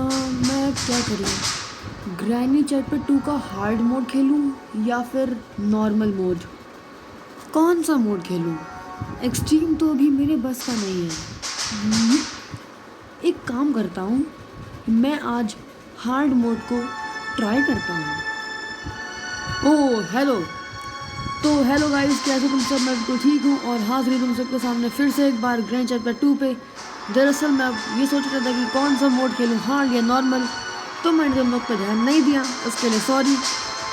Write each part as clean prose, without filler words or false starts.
मैं क्या करूँ? ग्रैनी चैप्टर 2 का हार्ड मोड खेलूँ या फिर नॉर्मल मोड? कौन सा मोड खेलूँ? एक्सट्रीम तो अभी मेरे बस का नहीं है। एक काम करता हूँ, मैं आज हार्ड मोड को ट्राई करता हूँ। ओह हेलो, तो हेलो गाइस, कैसे तुम सब? मैं बिल्कुल ठीक हूँ और हाजिर हूँ तुम सबके सामने फिर से एक बार ग्रैनी चैप्टर 2 पे। दरअसल मैं अब ये सोच रहा था कि कौन सा मोड खेलूँ, हार्ड या नॉर्मल। तो मैंने तुम लोग पर ध्यान नहीं दिया, उसके लिए सॉरी।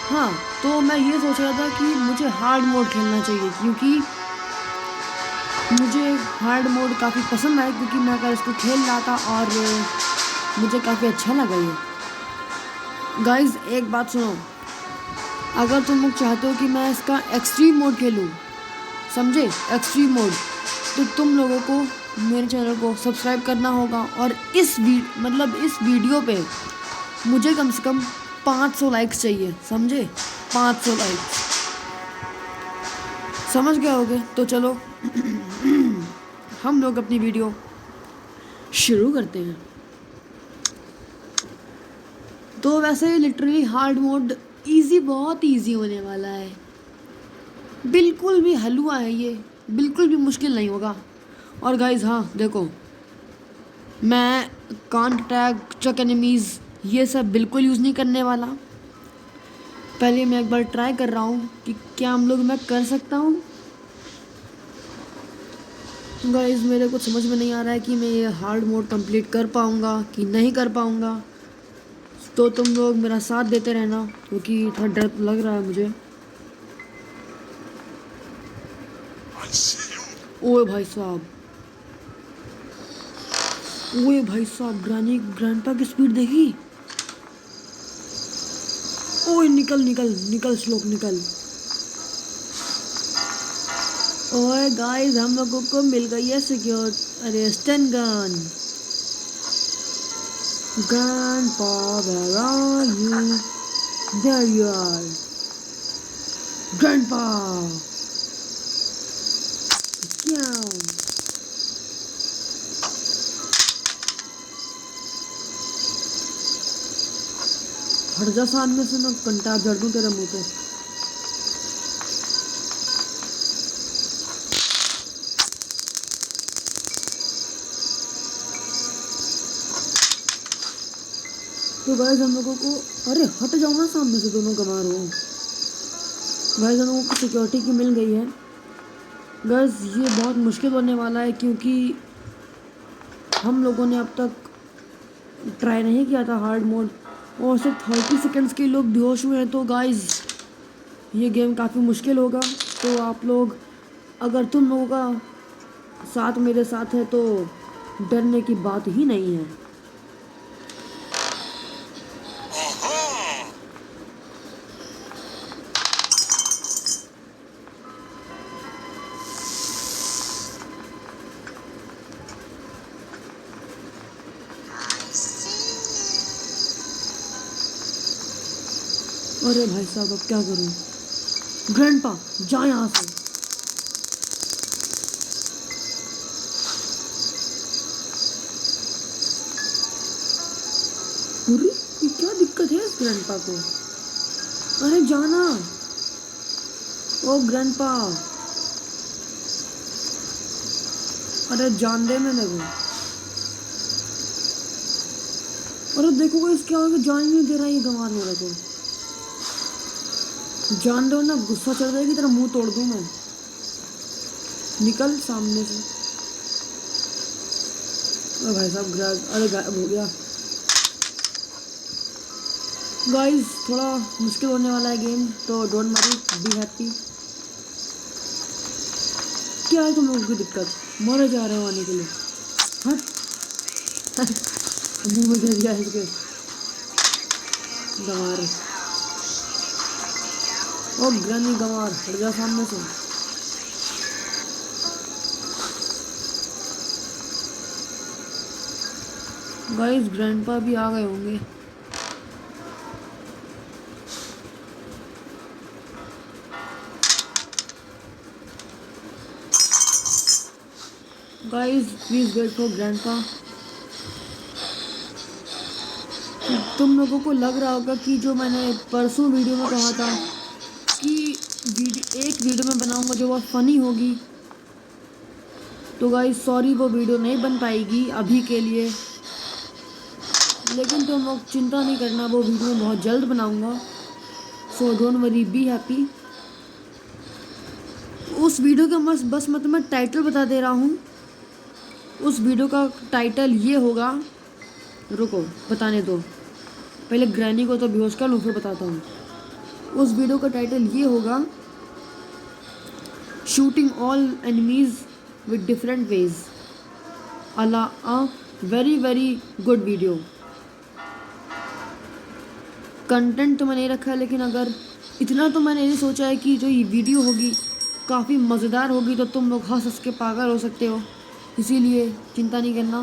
हाँ, तो मैं ये सोच रहा था कि मुझे हार्ड मोड खेलना चाहिए, क्योंकि मुझे हार्ड मोड काफ़ी पसंद आया, क्योंकि मैं कल इसको खेल रहा था और मुझे काफ़ी अच्छा लगा ये। गाइस एक बात सुनो, अगर तुम लोग चाहते हो कि मैं इसका एक्सट्रीम मोड खेलूँ, समझे, एक्सट्रीम मोड, तो तुम लोगों को मेरे चैनल को सब्सक्राइब करना होगा और इस वीडियो पे मुझे कम से कम 500 लाइक्स चाहिए, समझे, 500 लाइक्स। समझ गए होगे? तो चलो हम लोग अपनी वीडियो शुरू करते हैं। तो वैसे लिटरली हार्ड मोड इजी, बहुत इजी होने वाला है, बिल्कुल भी हलवा है ये, बिल्कुल भी मुश्किल नहीं होगा। और गाइज हाँ देखो, मैं कांट अटैक, चक एनिमीज़, ये सब बिल्कुल यूज़ नहीं करने वाला। पहले मैं एक बार ट्राई कर रहा हूँ कि क्या हम लोग मैं कर सकता हूँ। गाइस मेरे को समझ में नहीं आ रहा है कि मैं ये हार्ड मोड कंप्लीट कर पाऊँगा कि नहीं कर पाऊँगा। तो तुम लोग मेरा साथ देते रहना, क्योंकि थोड़ा डर लग रहा है मुझे। ओए भाई साहब, ओए भाई साहब, ग्रैंडपा की स्पीड देखी? ओए निकल निकल निकल, श्लोक निकल। ओए गाइस, हम लोगों को मिल गई है सिक्योर, अरे stun gun. Grandpa, where are you? There you are, grandpa. क्या? हट जा सामने से, मैं कंटाप झड़ दूं तेरे मुंह पे। तो गाइस हम लोगों को, अरे हट जाओ ना सामने से, दोनों गंवार हो। गाइस हम लोगों को सिक्योरिटी की मिल गई है। गाइस ये बहुत मुश्किल होने वाला है, क्योंकि हम लोगों ने अब तक ट्राई नहीं किया था हार्ड मोड, और सिर्फ 30 सेकेंड्स के लोग बेहोश हुए हैं। तो गाइस ये गेम काफ़ी मुश्किल होगा। तो आप लोग, अगर तुम लोगों का साथ मेरे साथ है तो डरने की बात ही नहीं है। अरे भाई साहब, अब क्या करूं? ग्रैंडपा जा यहाँ से। अरे ये क्या दिक्कत है इस ग्रैंडपा को? अरे जाना, ओ ग्रैंडपा, अरे जान दे मैंने को। अरे देखो गाइस क्या हो गया, जान ही नहीं दे रहा ये गंवार मेरे को। जान दो ना, गुस्सा चढ़ जाएगी, तेरा मुंह तोड़ दूं मैं। निकल सामने से। अरे भाई साहब, अरे गायब हो गया। गाइस थोड़ा मुश्किल होने वाला है गेम, तो डोंट वरी, बी हैप्पी। क्या है तुम लोगों की दिक्कत? मरे जा रहे हो आने के लिए? हट मुंह में दे दिया इसके गंवार। ओ ग्रैनी गंवार, हट जा सामने से। गाइस ग्रैंडपा भी आ गए होंगे। Guys please wait for grandpa. तुम लोगों को लग रहा होगा कि जो मैंने परसों वीडियो में कहा था कि एक वीडियो में बनाऊंगा जो बहुत फ़नी होगी, तो गाइस सॉरी वो वीडियो नहीं बन पाएगी अभी के लिए, लेकिन तुम लोग चिंता नहीं करना, वो वीडियो मैं बहुत जल्द बनाऊंगा। So don't worry, be happy. उस वीडियो का बस मैं तुम्हें टाइटल बता दे रहा हूँ। उस वीडियो का टाइटल ये होगा, रुको बताने दो, पहले ग्रैनी को तो बेहोश कर लूँ फिर बताता हूँ। उस वीडियो का टाइटल ये होगा, shooting all enemies with different ways, a very very good video. Content तो मैंने नहीं रखा है, लेकिन अगर इतना तो मैंने ये सोचा है कि जो ये वीडियो होगी काफ़ी मज़ेदार होगी, तो तुम लोग हंस हंस के पागल हो सकते हो, इसीलिए चिंता नहीं करना।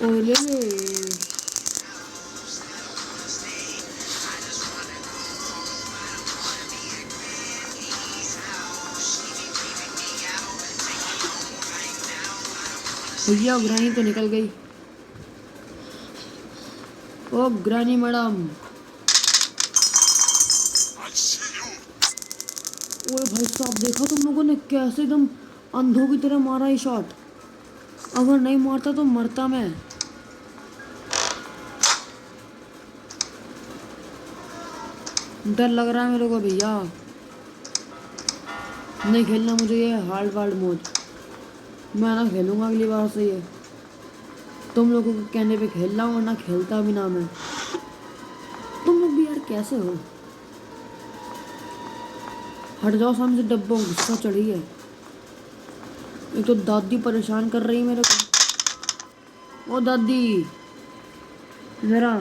ओले भैया, ग्रानी तो निकल गई। ओ ग्रानी मैडम, ओए भाई साहब, देखा तुम लोगों ने कैसे एकदम अंधों की तरह मारा ये शॉट। अगर नहीं मारता तो मरता मैं। डर लग रहा है मेरे को भैया, नहीं खेलना मुझे ये हार्ड वार्ड मोड। मैं ना खेलूँगा अगली बार से ये, तुम लोगों के कहने पे खेल रहा हूँ, वरना खेलता भी ना मैं। तुम लोग भी यार कैसे हो, हट जाओ सामने से, डब्बों गुस्सा चढ़ी है। एक तो दादी परेशान कर रही है मेरे को। ओ दादी जरा,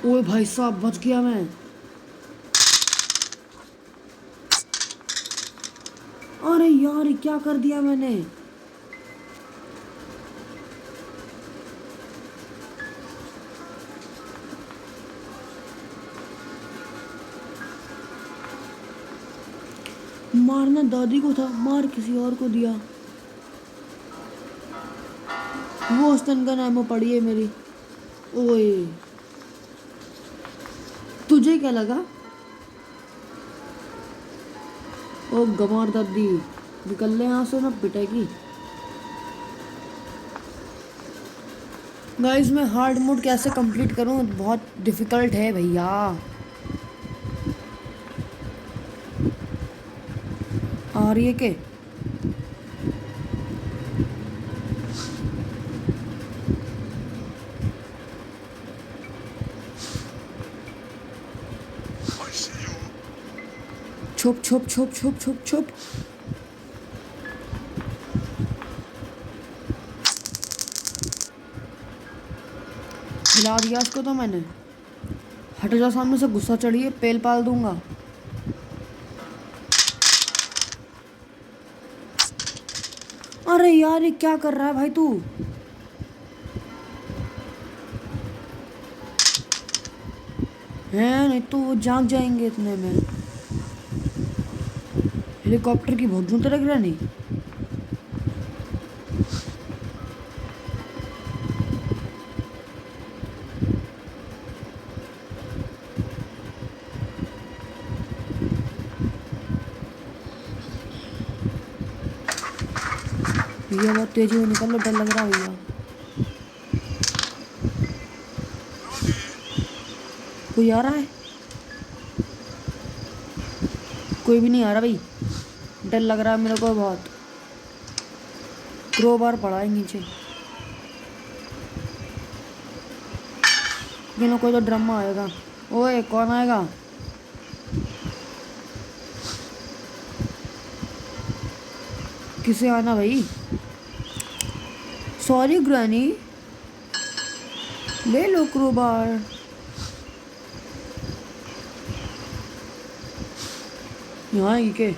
ओए भाई साहब बच गया मैं। अरे यार क्या कर दिया मैंने। मारना दादी को था, मार किसी और को दिया। वो स्तन का नामो पड़ी है मेरी। ओए तुझे क्या लगा। ओ गमार दादी, निकल ले यहाँ से, ना पिटेगी। गाइस मैं हार्ड मोड कैसे कंप्लीट करूँ, बहुत डिफिकल्ट है भैया। आ रही है के छुप छुप छुप छुप छुप छुप। हिला दिया उसको तो मैंने। हट जा सामने से, गुस्सा चढ़ी है, पेल पाल दूंगा। अरे यार ये क्या कर रहा है भाई तू। है नहीं तो वो जाग जाएंगे इतने में। हेलीकॉप्टर की भोजन तो लग रहा नहीं। भैया बहुत तेजी में निकल लो, डर लग रहा है भैया। कोई आ रहा है, कोई भी नहीं आ रहा भाई, डर लग रहा है मेरे को बहुत। क्रोबार पड़ा है नीचे, लेकिन कोई तो ड्रामा आएगा। ओए कौन आएगा। किसे आना भाई। सॉरी ग्रैनी, ले लो क्रोबार। यहाँ ही के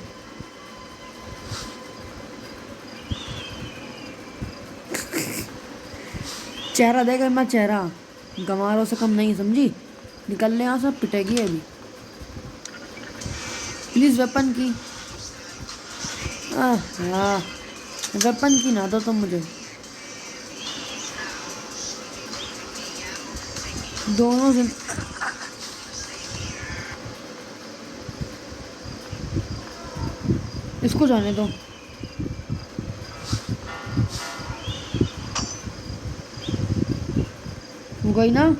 चेहरा देगा मैं, चेहरा गमारों से कम नहीं समझी। निकल ले यहाँ से, पिटेगी अभी। प्लीज वेपन की। हाँ, वेपन की ना दो तुम मुझे। दोनों इसको जाने दो। हो गई ना।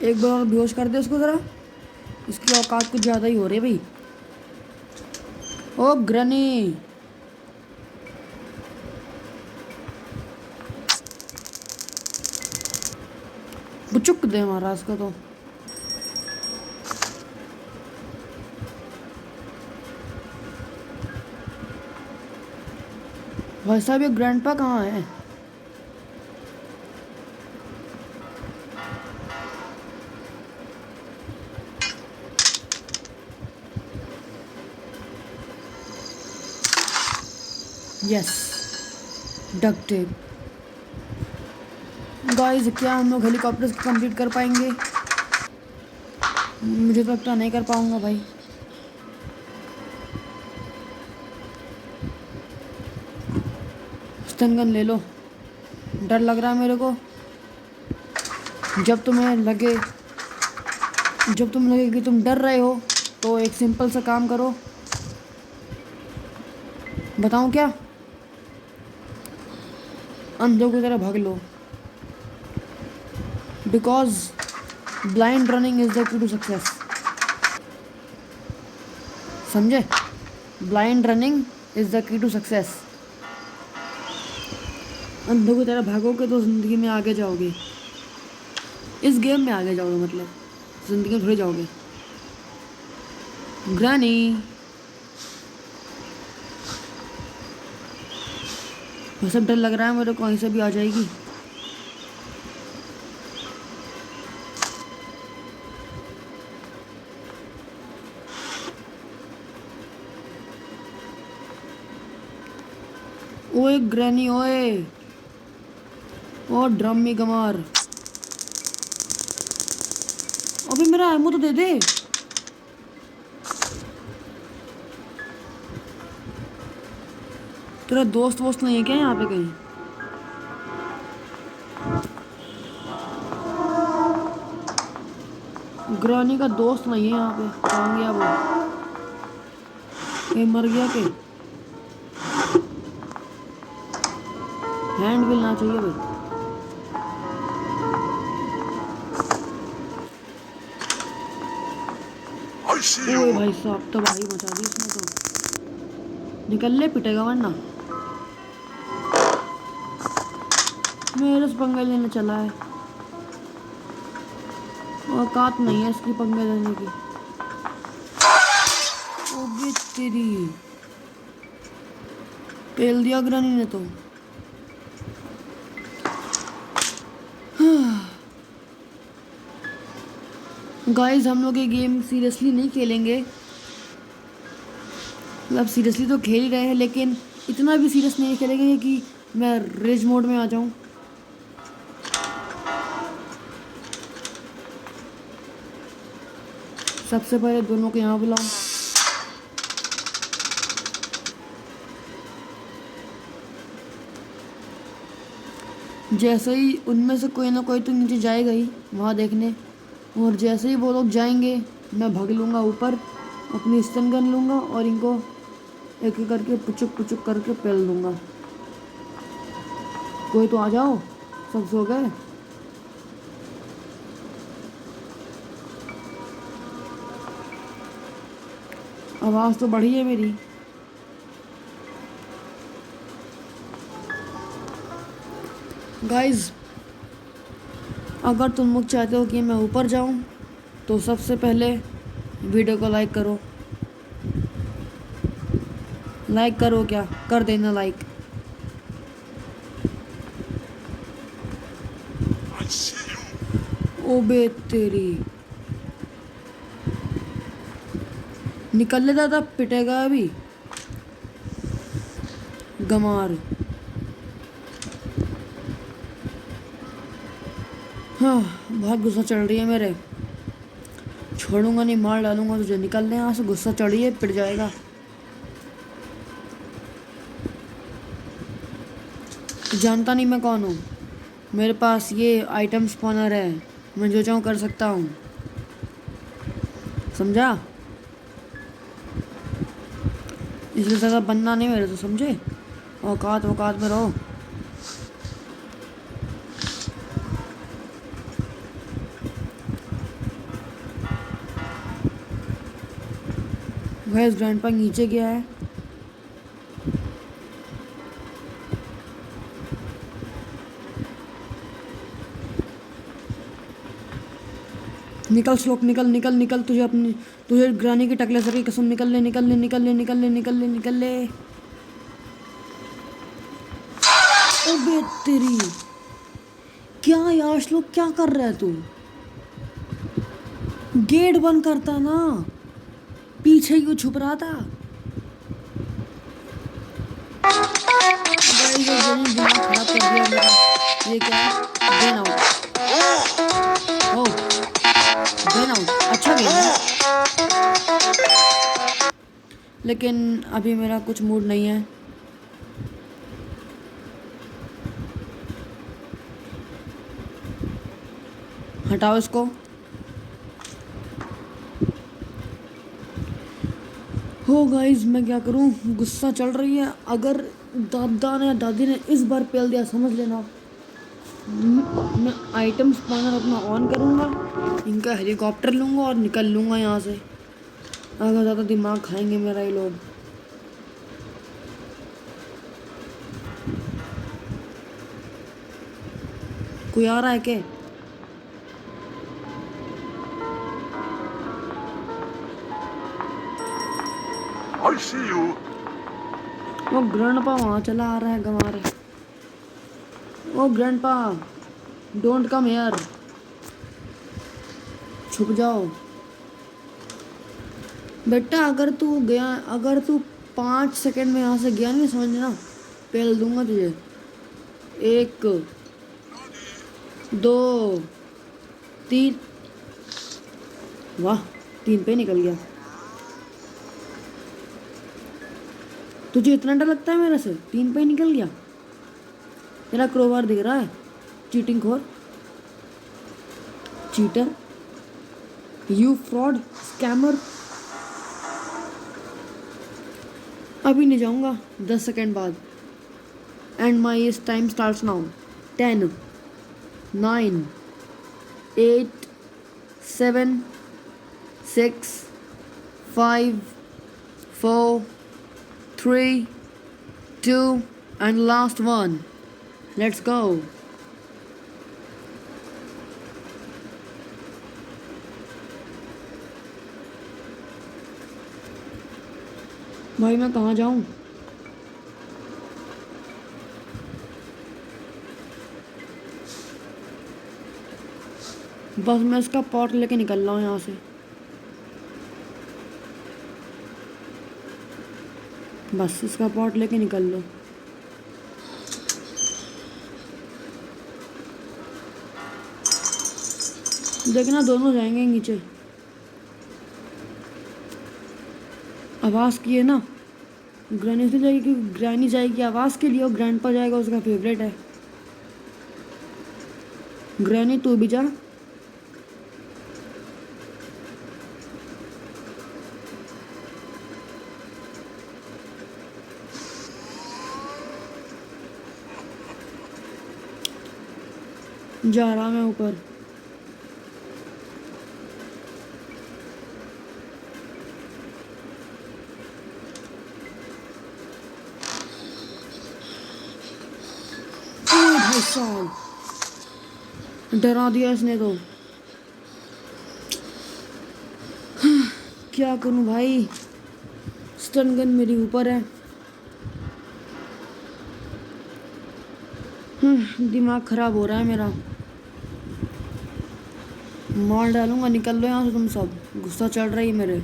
एक बार और बेहोश कर दे उसको ज़रा। इसकी औकात कुछ ज़्यादा ही हो रही है भाई। ओ ग्रनी, बुचुक दे हमारा इसको तो। भाई साहब ये ग्रैंडपा कहाँ है? Yes, duck tape. गाइस क्या हम लोग हेलीकॉप्टर कंप्लीट कर पाएंगे? मुझे तो लगता नहीं कर पाऊंगा भाई। स्टन गन ले लो। डर लग रहा है मेरे को। जब तुम्हें लगे जब तुम्हें लगे कि तुम डर रहे हो तो एक सिंपल सा काम करो। बताऊं क्या? अंधों की तरह भाग लो। Because blind running is the key to success. समझे? Blind running is the key to success. अंधों की तरह भागोगे तो ज़िंदगी में आगे जाओगे। इस गेम में आगे जाओगे, मतलब ज़िंदगी में थोड़ी जाओगे। ग्रैनी, वो सब डर लग रहा है मेरे को, कहीं से भी आ जाएगी। ओए ग्रैनी ओए, ओ ड्रम में गमार, अभी मेरा एमो तो दे दे। तेरा दोस्त वोस्त नहीं है क्या यहाँ पे कहीं? ग्रैनी का दोस्त नहीं है यहाँ पे, कहाँ गया वो? कहीं मर गया के? हैंड मिलना चाहिए भाई। ओए भाई साहब, तबाही मचा दी इसने तो। निकल ले, पिटेगा वरना। मेरे से पंगा लेने चला है। औकात नहीं है इसकी पंगे लेने की। ओबे तेरी, पेल दिया ग्रैनी ने तो। गाइस हम लोग ये गेम सीरियसली नहीं खेलेंगे। मतलब सीरियसली तो खेल ही रहे हैं, लेकिन इतना भी सीरियस नहीं खेलेंगे कि मैं रेज मोड में आ जाऊं। सबसे पहले दोनों को यहाँ बुलाओ। जैसे ही उनमें से कोई ना कोई तो नीचे जाएगा ही वहाँ देखने, और जैसे ही वो लोग जाएंगे मैं भाग लूँगा ऊपर, अपनी स्टन गन लूँगा और इनको एक एक करके पुचुक पुचुक करके पेल दूँगा। कोई तो आ जाओ, सब सो गए। आवाज़ तो बढ़ी है मेरी। गाइस अगर तुम लोग चाहते हो कि मैं ऊपर जाऊं तो सबसे पहले वीडियो को लाइक करो। लाइक करो, क्या कर देना लाइक। ओबे तेरी, निकल लेता था, पिटेगा अभी गमार। हाँ, बहुत गुस्सा चढ़ रही है मेरे। छोड़ूंगा नहीं, मार डालूंगा तुझे। निकल ले यहाँ से, गुस्सा चढ़ी है, पिट जाएगा। जानता नहीं मैं कौन हूँ। मेरे पास ये आइटम स्पॉनर है, मैं जो चाहूँ कर सकता हूँ, समझा? इसलिए ज़्यादा बनना नहीं मेरे, तो समझे? औकात औकात में रहो। गैस ग्रैंडपा नीचे गया है। निकल श्लोक, निकल निकल निकल। तुझे ग्रानी की टकले सर की कसम, निकल ले निकल ले निकल ले निकल ले निकल ले निकल ले। अबे तेरी, क्या यार श्लोक, क्या कर रहा है तू? गेट बंद करता ना, पीछे क्यों छुप रहा था? भाई ये दिमाग खराब कर दिया मेरा। ये क्या है? Gain out. Oh gain out, अच्छा गेम है, लेकिन अभी मेरा कुछ मूड नहीं है। हटाओ इसको। हो गाइस, मैं क्या करूं, गुस्सा चल रही है। अगर दादा ने दादी ने इस बार पेल दिया, समझ लेना मैं आइटम स्पॉनर अपना ऑन करूंगा, इनका हेलीकॉप्टर लूंगा और निकल लूंगा यहाँ से। अगर ज़्यादा दिमाग खाएंगे मेरा ये लोग। कोई आ रहा है क्या? I see you. वो ग्रैंडपा वहाँ चला आ रहा है, गंवा रहा है। ओ ग्रैंडपा, डोंट कम हियर, छुप जाओ बेटा। अगर तू 5 सेकंड में यहाँ से गया नहीं, समझना पेल दूंगा तुझे। 1 2 3। वाह, 3 पे निकल गया। तुझे इतना डर लगता है मेरे से? 3 पे ही निकल गया। तेरा क्रोबार दिख रहा है, चीटिंग खोर, चीटर, यू फ्रॉड, स्कैमर। अभी नहीं जाऊंगा, 10 सेकंड बाद। And my time starts now. 10 9 8 7 6 5 4 3 2 and last one. Let's go. भाई मैं कहाँ जाऊँ? बस मैं इसका पॉट लेके निकल रहा हूँ यहाँ से। बस इसका पॉट लेके निकल लो। देखना दोनों जाएंगे नीचे। आवाज़ की है ना, ग्रैनी से जाएगी, क्योंकि ग्रैनी जाएगी आवाज़ के लिए और ग्रैंडपा जाएगा, उसका फेवरेट है। ग्रैनी तू भी जा। जा रहा मैं ऊपर। भाई साहब, डरा दिया इसने तो। क्या करूं भाई, स्टन गन मेरी ऊपर है। दिमाग खराब हो रहा है मेरा। मार डालूंगा, निकल लो यहाँ से तुम सब, गुस्सा चढ़ रही है मेरे।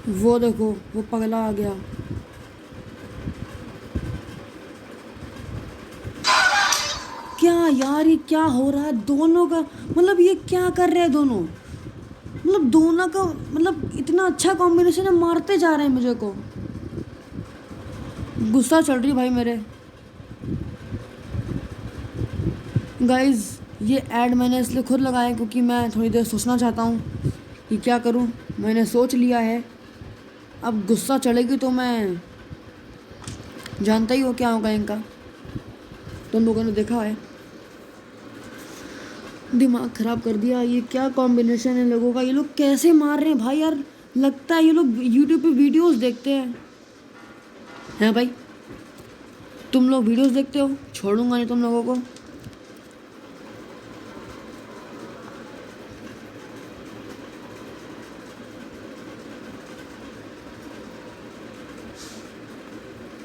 वो देखो वो पगला आ गया। क्या यार ये क्या हो रहा है दोनों का, मतलब ये क्या कर रहे हैं दोनों, मतलब दोनों का मतलब इतना अच्छा कॉम्बिनेशन है, मारते जा रहे हैं मुझे को। गुस्सा चढ़ रही भाई मेरे। गाइज ये ऐड मैंने इसलिए खुद लगाया क्योंकि मैं थोड़ी देर सोचना चाहता हूँ कि क्या करूँ। मैंने सोच लिया है, अब गुस्सा चढ़ेगी तो मैं जानता ही हो क्या होगा इनका। तुम लोगों ने देखा है, दिमाग ख़राब कर दिया। ये क्या कॉम्बिनेशन है लोगों का, ये लोग कैसे मार रहे हैं भाई यार। लगता है ये लोग यूट्यूब पे वीडियोस देखते हैं भाई। तुम लोग वीडियोस देखते हो, छोड़ूंगा नहीं तुम लोगों को।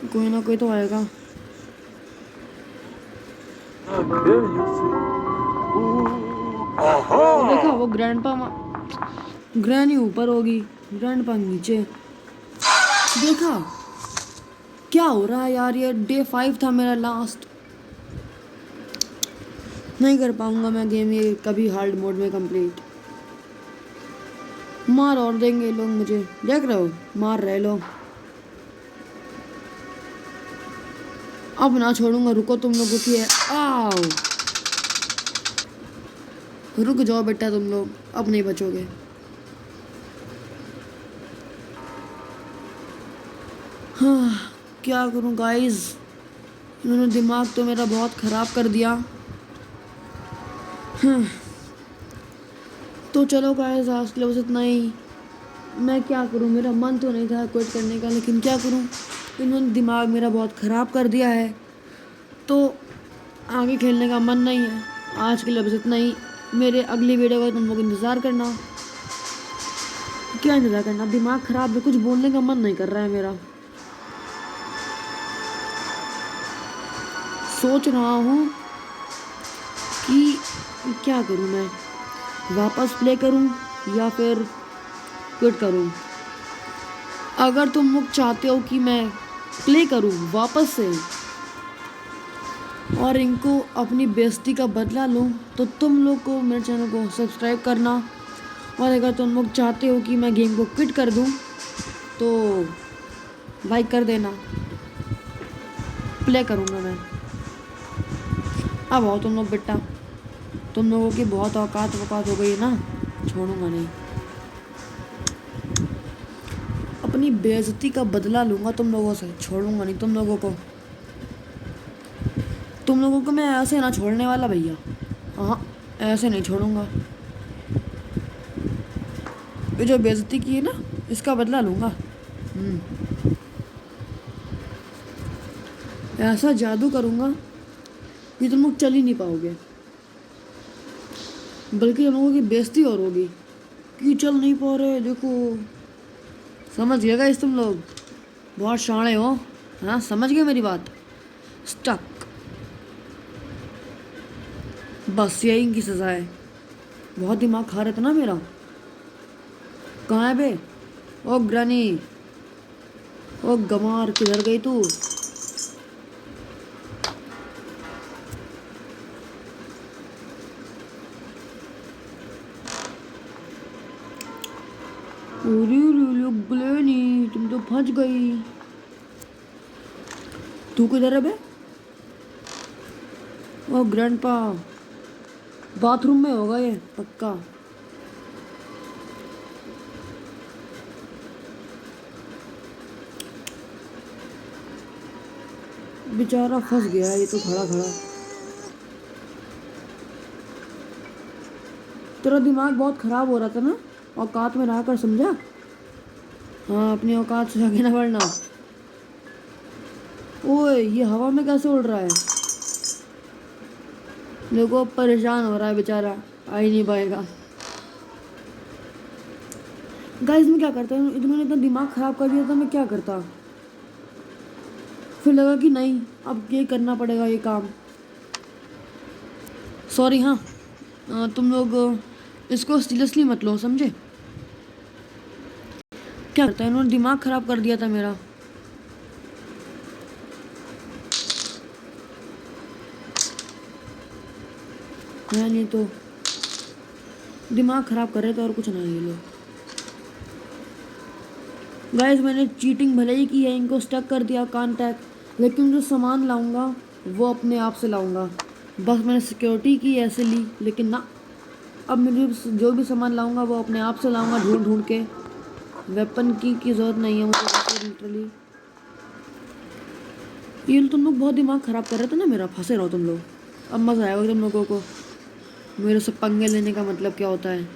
कोई ना कोई तो आएगा। Can you see? Ooh, देखा aha! वो ग्रैनी ऊपर होगी, ग्रैंडपा नीचे। देखा क्या हो रहा है यार। ये डे 5 था मेरा लास्ट। नहीं कर पाऊंगा मैं गेम ये कभी हार्ड मोड में कंप्लीट। मार और देंगे ये लोग मुझे, देख रहे हो मार रहे लोग। अब ना छोड़ूंगा, रुको तुम लोगों की है। आओ रुक जाओ बेटा, तुम लोग अब नहीं बचोगे। हाँ क्या करूं गाइस, इन्होंने दिमाग तो मेरा बहुत ख़राब कर दिया। हाँ तो चलो गाइस आज के लिए बस इतना ही। मैं क्या करूं, मेरा मन तो नहीं था क्विट करने का, लेकिन क्या करूं, इन्होंने दिमाग मेरा बहुत ख़राब कर दिया है, तो आगे खेलने का मन नहीं है। आज के लिए बस इतना ही। मेरे अगली वीडियो का तुम लोग इंतज़ार करना। क्या इंतज़ार करना, दिमाग ख़राब है, कुछ बोलने का मन नहीं कर रहा है मेरा। सोच रहा हूँ कि क्या करूँ मैं, वापस प्ले करूँ या फिर क्विट करूँ। अगर तुम लोग चाहते हो कि मैं प्ले करूँ वापस से और इनको अपनी बेइज्जती का बदला लूँ, तो तुम लोग को मेरे चैनल को सब्सक्राइब करना। और अगर तुम लोग चाहते हो कि मैं गेम को क्विट कर दूँ तो लाइक कर देना। प्ले करूँगा मैं। अब आओ तुम लोग बेटा, तुम लोगों की बहुत औकात वकात हो गई है ना, छोड़ूंगा नहीं। अपनी बेइज्जती का बदला लूँगा तुम लोगों से, छोड़ूंगा नहीं तुम लोगों को। तुम लोगों को मैं ऐसे ना छोड़ने वाला भैया, हाँ ऐसे नहीं छोड़ूंगा। ये जो बेइज्जती की है ना, इसका बदला लूँगा। ऐसा जादू करूँगा कि तुम लोग चल ही नहीं पाओगे, बल्कि तुम लोगों की बेइज्जती और होगी कि चल नहीं पा रहे। देखो समझ गए गाइस, तुम लोग बहुत शाणे हो। हाँ समझ गए मेरी बात। स्टक, बस यही इनकी सज़ा है। बहुत दिमाग खा रहे थे ना मेरा। कहाँ है बे ओ ग्रानी, ओ गमार किधर गई तू। ग्रैनी तुम तो फंस गई। तू किधर है बे। ओ ग्रैंडपा बाथरूम में होगा ये पक्का। बेचारा फंस गया ये तो खड़ा खड़ा। तेरा दिमाग बहुत खराब हो रहा था ना, औकात में रह कर, समझा। हाँ अपनी औकात से आगे ना बढ़ना। ओए ये हवा में कैसे उड़ रहा है, देखो परेशान हो रहा है बेचारा, आ ही नहीं पाएगा। गाइस मैं क्या करता हूँ, इन्होंने इतना दिमाग ख़राब कर दिया था, मैं क्या करता। फिर लगा कि नहीं अब ये करना पड़ेगा ये काम। सॉरी हाँ, तुम लोग इसको सीरियसली मत लो, समझे। क्या करता है, इन्होंने दिमाग खराब कर दिया था मेरा। है नहीं तो दिमाग खराब कर रहे थे और कुछ नहीं ये लोग। गाइस मैंने चीटिंग भले ही की है, इनको स्टक कर दिया कॉन्टैक्ट, लेकिन जो सामान लाऊंगा वो अपने आप से लाऊंगा। बस मैंने सिक्योरिटी की ऐसे ली, लेकिन ना, अब मुझे जो भी सामान लाऊंगा वो अपने आप से लाऊंगा, ढूंढ ढूंढ के। वेपन की ज़रूरत नहीं है मुझे लिटरली। ये तुम लोग बहुत दिमाग ख़राब कर रहे थे ना मेरा, फंसे रहो तुम लोग। अब मज़ा आएगा तुम लोगों को। मेरे से पंगे लेने का मतलब क्या होता है।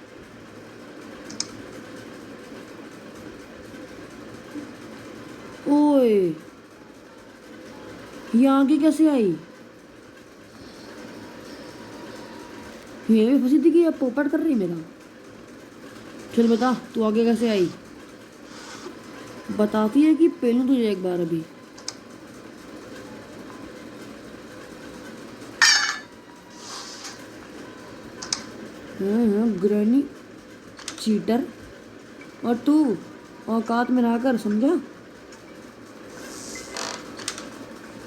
ओए ये आगे कैसे आई? ये भी फंसी थी कि अब पोपट कर रही मेरा। चल बता तू आगे कैसे आई। बताती है कि पहलू तुझे एक बार अभी। हाँ ग्रैनी चीटर, और तू औकात में रहकर समझा।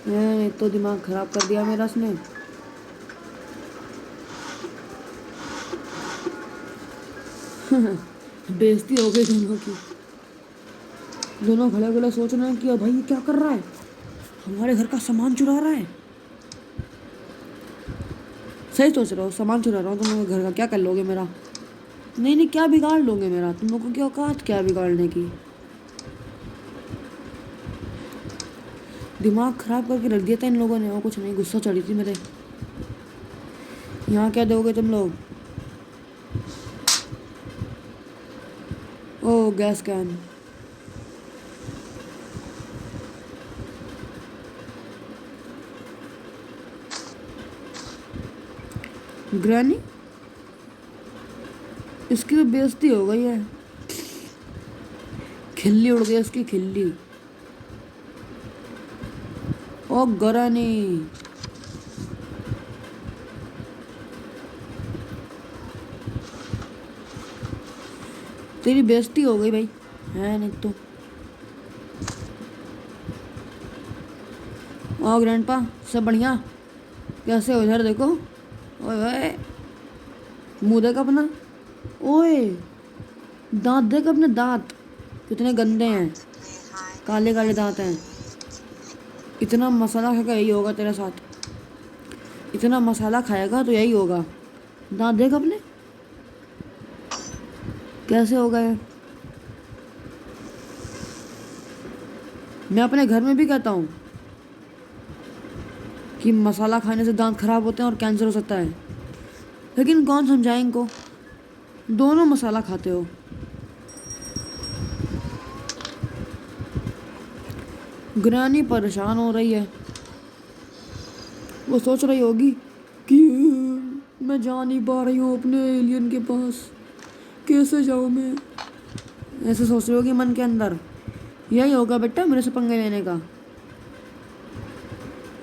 एक तो दिमाग खराब कर दिया मेरा इसने। बेइज्जती हो गई दोनों की। दोनों खड़े खड़े सोच रहे हैं कि भाई ये क्या कर रहा है, हमारे घर का सामान चुरा रहा है। सही सोच रहे हो, सामान चुरा रहा हूँ तुम लोगों के घर का, क्या कर लोगे मेरा? नहीं नहीं क्या बिगाड़ लोगे मेरा, तुम लोगों की औकात क्या बिगाड़ने की। दिमाग खराब करके रख दिया था इन लोगों ने, और कुछ नहीं, गुस्सा चढ़ी थी मेरे। यहाँ क्या दोगे तुम लोग? ओ गैस कैन। ग्रैनी इसकी तो बेइज्जती हो गई है, खिल्ली उड़ गई इसकी खिल्ली। ओ ग्रैनी तेरी बेइज्जती हो गई भाई, है नहीं तो। ओ ग्रैंडपा सब बढ़िया? कैसे हो इधर देखो। ओए ओए मुंह देख अपना। ओए दांत देख अपने, दांत कितने गंदे हैं, काले काले दांत हैं। इतना मसाला खाएगा यही होगा तेरे साथ, इतना मसाला खाएगा तो यही होगा। दांत देख अपने कैसे हो गए। मैं अपने घर में भी कहता हूँ कि मसाला खाने से दांत खराब होते हैं और कैंसर हो सकता है, लेकिन कौन समझाए इनको, दोनों मसाला खाते हो। ग्रैनी परेशान हो रही है, वो सोच रही होगी कि मैं जा नहीं पा रही हूँ अपने एलियन के पास, कैसे जाऊँ मैं, ऐसे सोच रही होगी मन के अंदर। यही होगा बेटा मेरे से पंगे लेने का,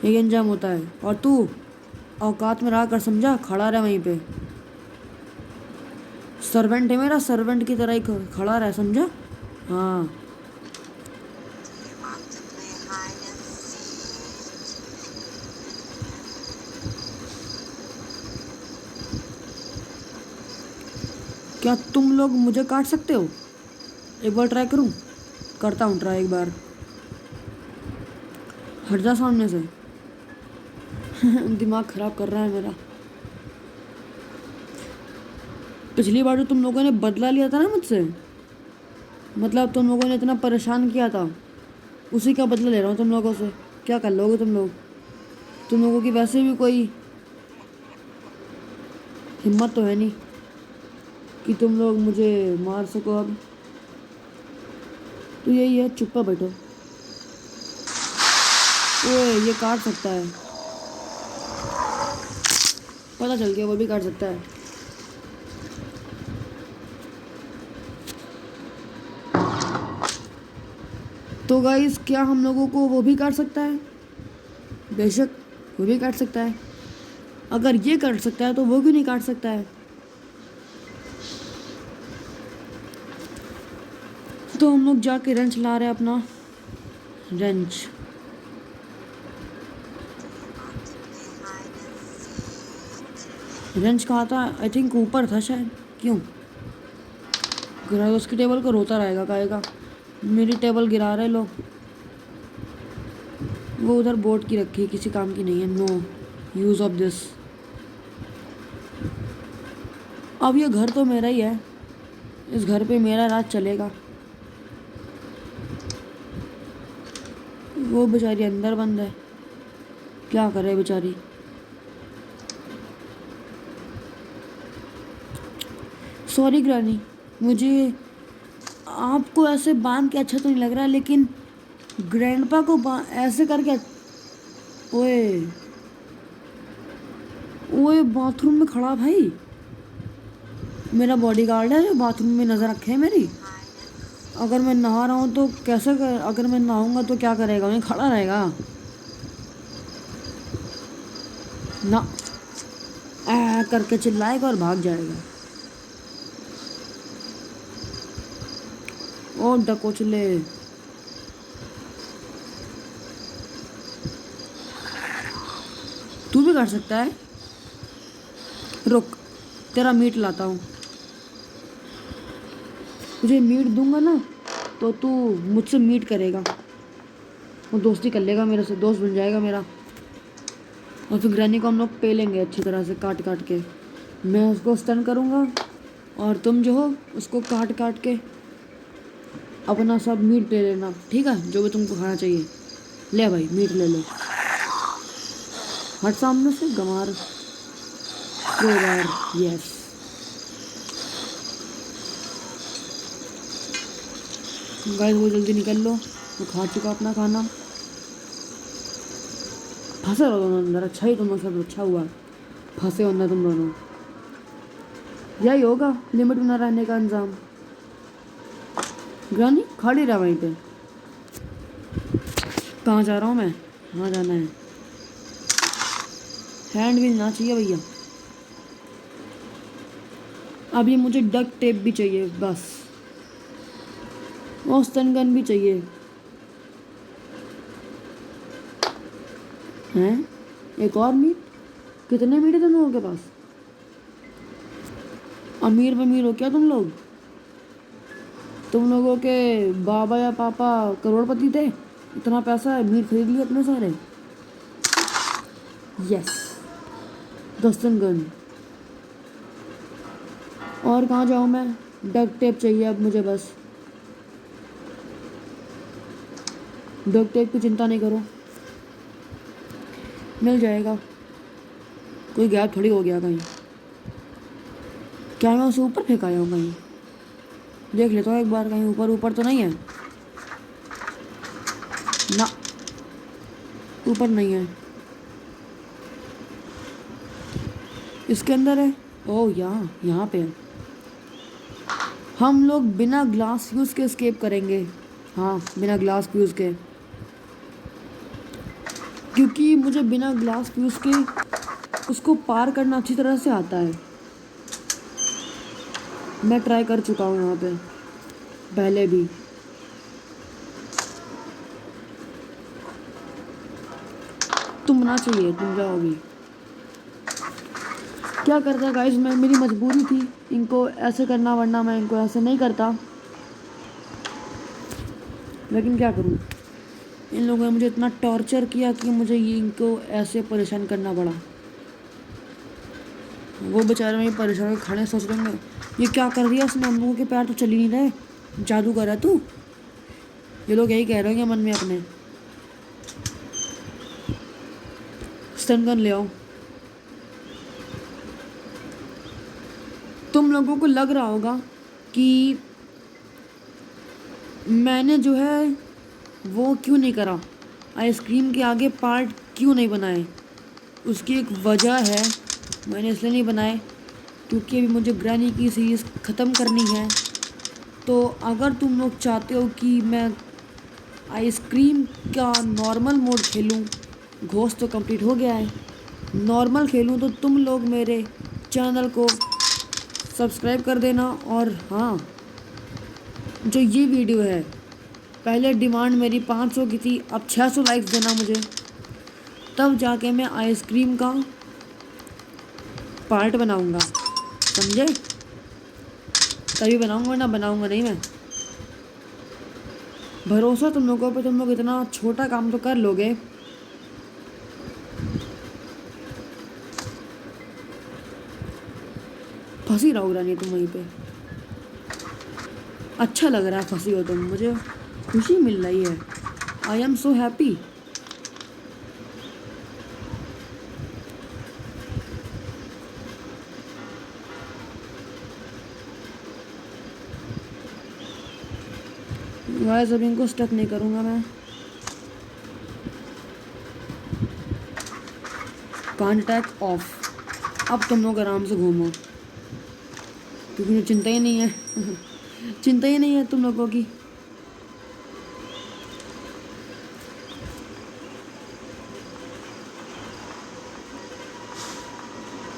यही अंजाम होता है। और तू औकात में रहा कर, समझा, खड़ा रहे वहीं पे। सर्वेंट है मेरा, सर्वेंट की तरह ही खड़ा रहे, समझा। हाँ क्या तुम लोग मुझे काट सकते हो? एक बार ट्राई करूं? करता हूँ ट्राई एक बार। हट जा सामने से। दिमाग खराब कर रहा है मेरा। पिछली बार जो तुम लोगों ने बदला लिया था ना मुझसे, मतलब तुम लोगों ने इतना परेशान किया था, उसी का बदला ले रहा हूँ तुम लोगों से। क्या कर लोगे तुम लोग? तुम लोगों की वैसे भी कोई हिम्मत तो है नहीं कि तुम लोग मुझे मार सको। अब तो यही है, चुप्पा बैठो। ओए ये काट सकता है, पता चल गया, वो भी काट सकता है। तो गाइस क्या हम लोगों को वो भी काट सकता है? बेशक वो भी काट सकता है। अगर ये काट सकता है तो वो क्यों नहीं काट सकता है? तो हम लोग जाके रेंच ला रहे हैं अपना रेंच। रेंच कहाँ था? आई थिंक ऊपर था शायद। क्यों गिरा? उसकी टेबल को रोता रहेगा कहेगा मेरी टेबल गिरा रहे लोग। वो उधर बोर्ड की रखी है, किसी काम की नहीं है। No use of this. अब ये घर तो मेरा ही है, इस घर पे मेरा राज चलेगा। वो बेचारी अंदर बंद है, क्या करे बेचारी। सॉरी ग्रानी, मुझे आपको ऐसे बांध के अच्छा तो नहीं लग रहा, लेकिन ग्रैंडपा को ऐसे करके। ओए ओए बाथरूम में खड़ा भाई, मेरा बॉडीगार्ड है जो बाथरूम में नज़र रखे है मेरी। अगर मैं नहा रहा हूँ तो कैसे अगर मैं नहाऊंगा तो क्या करेगा? वहीं खड़ा रहेगा ना, करके चिल्लाएगा और भाग जाएगा। ओ डकोचले, तू भी कर सकता है। रुक, तेरा मीट लाता हूँ। तुझे मीट दूंगा ना तो तू मुझसे मीट करेगा और दोस्ती कर लेगा मेरे से, दोस्त बन जाएगा मेरा। और फिर ग्रैनी को हम लोग पेलेंगे अच्छी तरह से काट काट के। मैं उसको स्टन करूँगा और तुम जो हो उसको काट काट के अपना सब मीट ले लेना, ठीक है? जो भी तुमको खाना चाहिए ले भाई, मीट ले लो। हट सामने से गंवार। यस, गाइस वो जल्दी निकल लो, वो खा चुका अपना खाना। फंसे रहो दोनों अंदर, अच्छा ही तुम लोग सब, अच्छा हुआ फंसे हो ना तुम दोनों। यही होगा लिमिट में न रहने का अंजाम। ग्रानी खड़ी रहा वहीं पे। कहाँ जा रहा हूँ मैं? कहाँ जाना है? हैंड भी ना चाहिए भैया। अब ये मुझे डक टेप भी चाहिए बस, और स्टन गन भी चाहिए। हैं? एक और मीट? कितने मीट है तुम लोगों के पास? अमीर बमीर हो क्या तुम लोग? तुम लोगों के बाबा या पापा करोड़पति थे, इतना पैसा है मीट खरीद लिए इतने सारे। यस, दस्तन गन। और कहाँ जाऊँ मैं? डक टेप चाहिए अब मुझे बस। डक टेप की चिंता नहीं करो, मिल जाएगा। कोई गैप थोड़ी हो गया कहीं, क्या मैं उसे ऊपर फेंक आया हूँ कहीं? देख लेता हूँ एक बार, कहीं ऊपर ऊपर तो नहीं है ना, ऊपर नहीं है। इसके अंदर है। ओह यहाँ पे है। हम लोग बिना ग्लास फ्यूज के एस्केप करेंगे। हाँ बिना ग्लास फ्यूज के, क्योंकि मुझे बिना ग्लास फ्यूज के उसको पार करना अच्छी तरह से आता है। मैं ट्राई कर चुका हूँ यहाँ पे पहले भी। तुम ना चाहिए, तुम जाओगी। क्या करता गाइस, मैं मेरी मजबूरी थी इनको ऐसे करना, वरना मैं इनको ऐसे नहीं करता, लेकिन क्या करूँ, इन लोगों ने मुझे इतना टॉर्चर किया कि मुझे ये इनको ऐसे परेशान करना पड़ा। वो बेचारे में परेशान होकर खड़े सोच रहे होंगे ये क्या कर दिया उसने, हम लोगों के पैर तो चल ही नहीं रहे, जादू कर रहा तू। ये लोग यही कह रहे होंगे मन में अपने। स्टन गन ले आओ। तुम लोगों को लग रहा होगा कि मैंने जो है वो क्यों नहीं करा, आइसक्रीम के आगे पार्ट क्यों नहीं बनाए। उसकी एक वजह है, मैंने इसलिए नहीं बनाए क्योंकि अभी मुझे ग्रैनी की सीरीज़ ख़त्म करनी है। तो अगर तुम लोग चाहते हो कि मैं आइसक्रीम का नॉर्मल मोड खेलूं, घोस्ट तो कंप्लीट हो गया है, नॉर्मल खेलूं, तो तुम लोग मेरे चैनल को सब्सक्राइब कर देना। और हाँ, जो ये वीडियो है, पहले डिमांड मेरी 500 की थी, अब 600 लाइक्स देना मुझे, तब जाके मैं आइसक्रीम का पार्ट बनाऊंगा, समझे? तभी बनाऊंगा, वरना बनाऊंगा नहीं मैं। भरोसा तुम लोगों पे, तुम लोग इतना छोटा काम तो कर लोगे। फंसी रहो रानी तुम वहीं पे। अच्छा लग रहा है फंसी हो तुम, मुझे खुशी मिल रही है। I am so happy. Guys अब इनको स्टक नहीं करूँगा मैं। Contact of. अब तुम लोग आराम से घूमो, क्योंकि मुझे चिंता ही नहीं है चिंता ही नहीं है तुम लोगों की।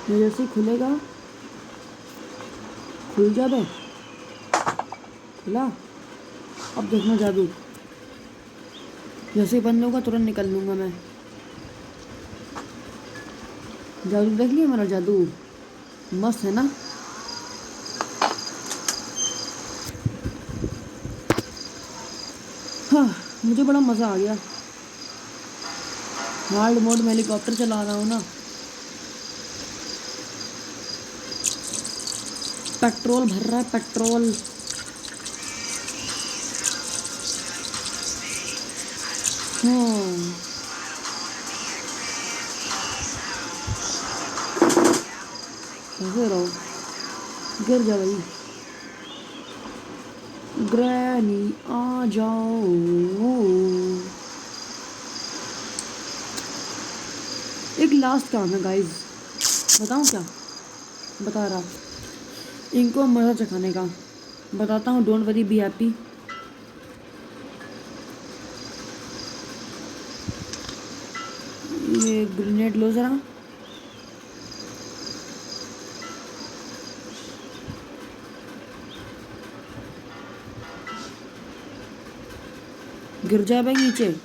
ये जैसे ही खुलेगा, खुल जा बे, खुला। अब देखना जादू, जैसे ही बंद होगा तुरंत निकल लूँगा मैं। जादू देख लिया मेरा जादू, मस्त है ना? हाँ, मुझे बड़ा मज़ा आ गया। हार्ड मोड में हेलीकॉप्टर चला रहा हूँ ना। पेट्रोल भर रहा है, पेट्रोल। हाँ, ऐसे रहो, गिर जा भाई। ग्रैनी आ जाओ। एक लास्ट काम है गाइस, बताऊँ क्या? बता रहा, इनको मज़ा चखाने का बताता हूँ। Don't worry, be happy. ये ग्रेनेड लो ज़रा। गिर जाए भाई नीचे,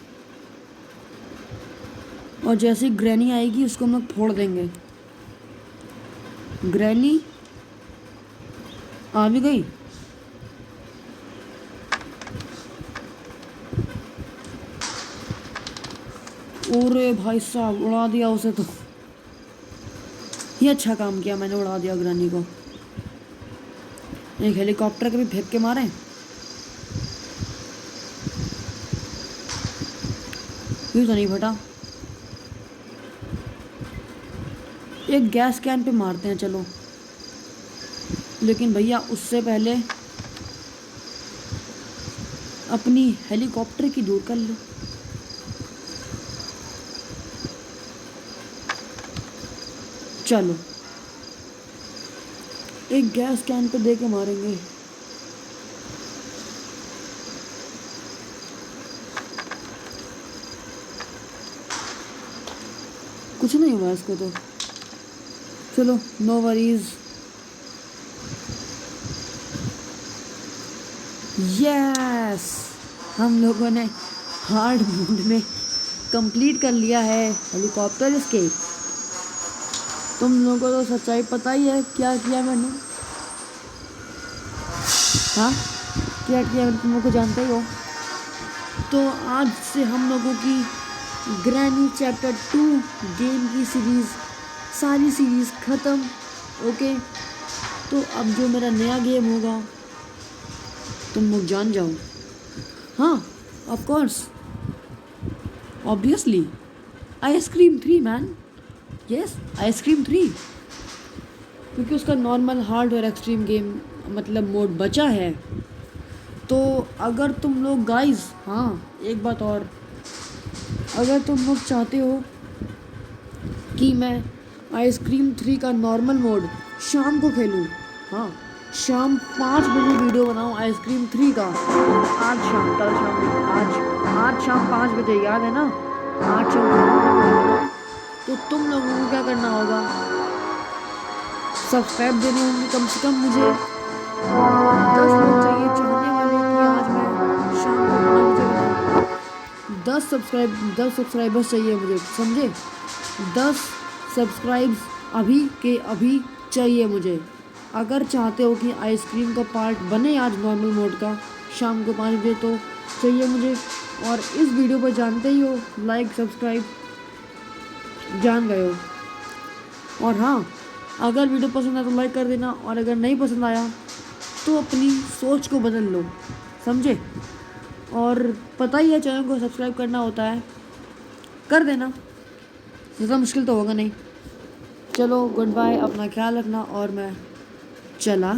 और जैसे ही ग्रैनी आएगी उसको हम लोग फोड़ देंगे। ग्रैनी आ भी गई। ओरे भाई साहब, उड़ा दिया उसे तो। ये अच्छा काम किया मैंने, उड़ा दिया ग्रैनी को। एक हेलीकॉप्टर के भी फेंक के मारे। क्यों तो नहीं फटा। एक गैस कैन पे मारते हैं चलो, लेकिन भैया उससे पहले अपनी हेलीकॉप्टर की दूर कर लो। चलो एक गैस कैन पे दे के मारेंगे। कुछ नहीं हुआ इसको तो, चलो नो वरीज। यस, हम लोगों ने हार्ड मोड में कंप्लीट कर लिया है हेलीकॉप्टर एस्केप। तुम लोगों को तो सच्चाई पता ही है क्या किया मैंने। हाँ, क्या किया मैंने, तुम लोग को जानते ही हो। तो आज से हम लोगों की ग्रैनी चैप्टर 2 गेम की सीरीज़, सारी सीरीज़ ख़त्म। ओके, तो अब जो मेरा नया गेम होगा तुम लोग जान जाओ। हाँ, of course, obviously ice cream 3 man. Yes, ice cream 3, क्योंकि उसका नॉर्मल, हार्ड और एक्सट्रीम गेम मतलब मोड बचा है। तो अगर तुम लोग गाइस, हाँ एक बात और, अगर तुम लोग चाहते हो कि मैं आइसक्रीम 3 का नॉर्मल मोड शाम को खेलूँ, हाँ शाम 5 बजे वीडियो बनाऊँ आइसक्रीम 3 का, आज शाम, कल शाम नहीं, आज शाम 5 बजे, याद है ना? आज शाम 5 बजे। तो तुम लोगों को क्या करना होगा, सब्सक्राइब देने होंगे कम से कम। मुझे 10 लोग चाहिए चाहने वाले कि 10 सब्सक्राइबर्स चाहिए मुझे, समझे? 10 सब्सक्राइब्स अभी के अभी चाहिए मुझे। अगर चाहते हो कि आइसक्रीम का पार्ट बने आज नॉर्मल मोड का शाम को 5 बजे, तो चाहिए मुझे। और इस वीडियो पर जानते ही हो, लाइक सब्सक्राइब जान गए हो। और हाँ, अगर वीडियो पसंद आया तो लाइक कर देना, और अगर नहीं पसंद आया तो अपनी सोच को बदल लो, समझे? और पता ही है चैनल को सब्सक्राइब करना होता है, कर देना, ज़्यादा मुश्किल तो होगा नहीं। चलो गुड बाय, अपना ख्याल रखना, और मैं चला।